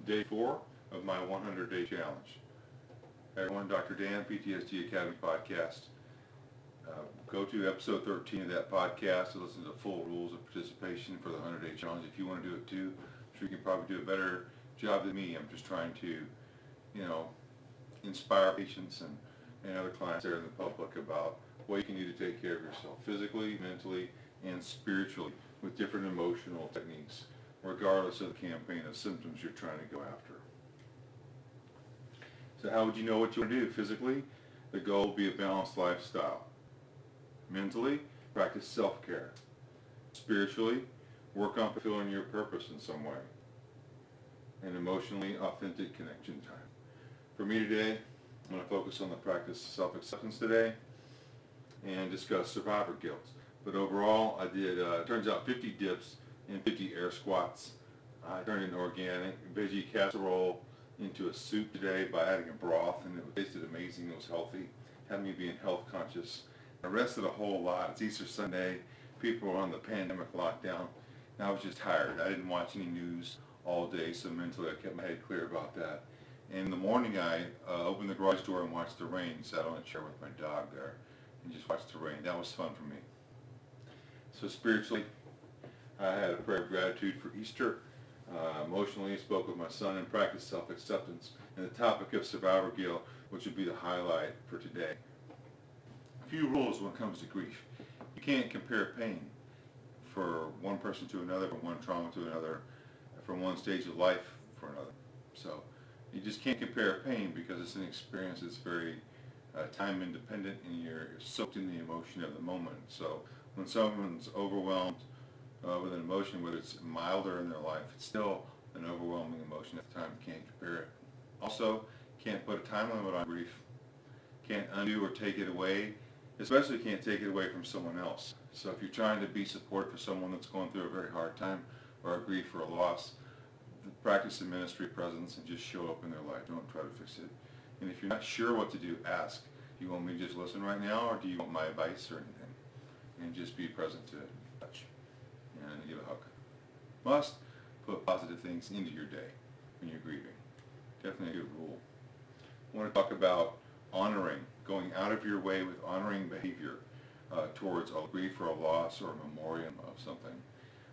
day 4 of my 100-day challenge. Hey everyone, Dr. Dan, PTSD Academy Podcast. Go to episode 13 of that podcast to listen to the full rules of participation for the 100-day challenge. If you want to do it too, I'm sure you can probably do a better job than me. I'm just trying to, inspire patients and other clients there in the public about what you can do to take care of yourself physically, mentally, and spiritually with different emotional techniques, regardless of the campaign of symptoms you're trying to go after. So how would you know what you want to do? Physically, the goal will be a balanced lifestyle. Mentally, practice self-care. Spiritually, work on fulfilling your purpose in some way. And emotionally, authentic connection time. For me today, I'm going to focus on the practice of self-acceptance today and discuss survivor guilt. But overall, I did, turns out 50 dips and 50 air squats. I turned an organic veggie casserole into a soup today by adding a broth, and it tasted amazing. It was healthy, had me being health conscious. I rested a whole lot. It's Easter Sunday. People were on the pandemic lockdown, and I was just tired. I didn't watch any news all day, so mentally I kept my head clear about that. And in the morning, I opened the garage door and watched the rain, sat on a chair with my dog there, and just watched the rain. That was fun for me. So spiritually, I had a prayer of gratitude for Easter. Emotionally, I spoke with my son and practiced self-acceptance, and the topic of survivor guilt, which would be the highlight for today. A few rules when it comes to grief. You can't compare pain for one person to another, from one trauma to another, from one stage of life for another. So you just can't compare pain because it's an experience that's very time independent, and you're soaked in the emotion of the moment. So when someone's overwhelmed with an emotion, whether it's milder in their life, it's still an overwhelming emotion at the time. You can't compare it. Also, can't put a time limit on grief. Can't undo or take it away, especially can't take it away from someone else. So if you're trying to be supportive for someone that's going through a very hard time or a grief or a loss, practice the ministry presence and just show up in their life. Don't try to fix it. And if you're not sure what to do, ask. Do you want me to just listen right now, or do you want my advice or anything? And just be present to touch and give a hug. Must put positive things into your day when you're grieving. Definitely a good rule. I want to talk about honoring, going out of your way with honoring behavior towards a grief or a loss or a memoriam of something.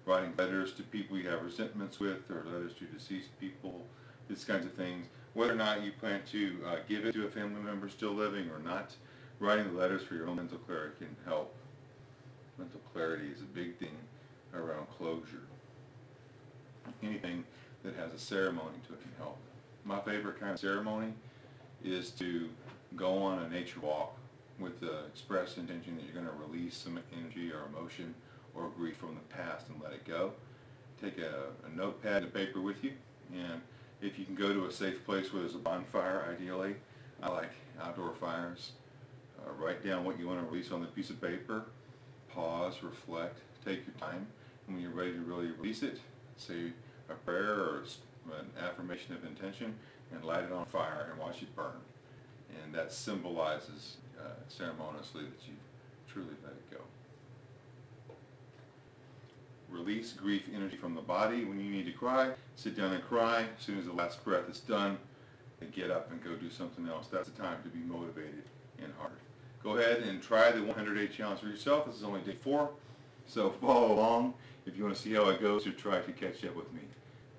Writing letters to people you have resentments with, or letters to deceased people, these kinds of things. Whether or not you plan to give it to a family member still living or not, writing the letters for your own mental clarity can help. Mental clarity is a big thing around closure. Anything that has a ceremony to it can help. My favorite kind of ceremony is to go on a nature walk with the express intention that you're going to release some energy or emotion or grief from the past and let it go. Take a notepad and paper with you, and if you can go to a safe place where there's a bonfire, ideally. I like outdoor fires. Write down what you want to release on the piece of paper. Pause, reflect, take your time, and when you're ready to really release it, say a prayer or an affirmation of intention and light it on fire and watch it burn. And that symbolizes ceremoniously that you've truly let it go. Release grief energy from the body. When you need to cry, sit down and cry. As soon as the last breath is done, then get up and go do something else. That's the time to be motivated and hard. Go ahead and try the 100-day challenge for yourself. This is only day 4, so follow along if you want to see how it goes or try to catch up with me.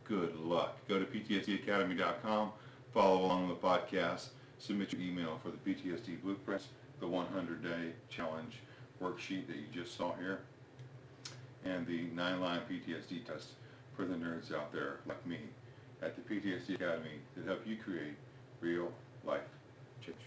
Good luck. Go to PTSDacademy.com, follow along with the podcast, submit your email for the PTSD Blueprints, the 100-day challenge worksheet that you just saw here, and the 9-line PTSD test for the nerds out there like me at the PTSD Academy to help you create real life change.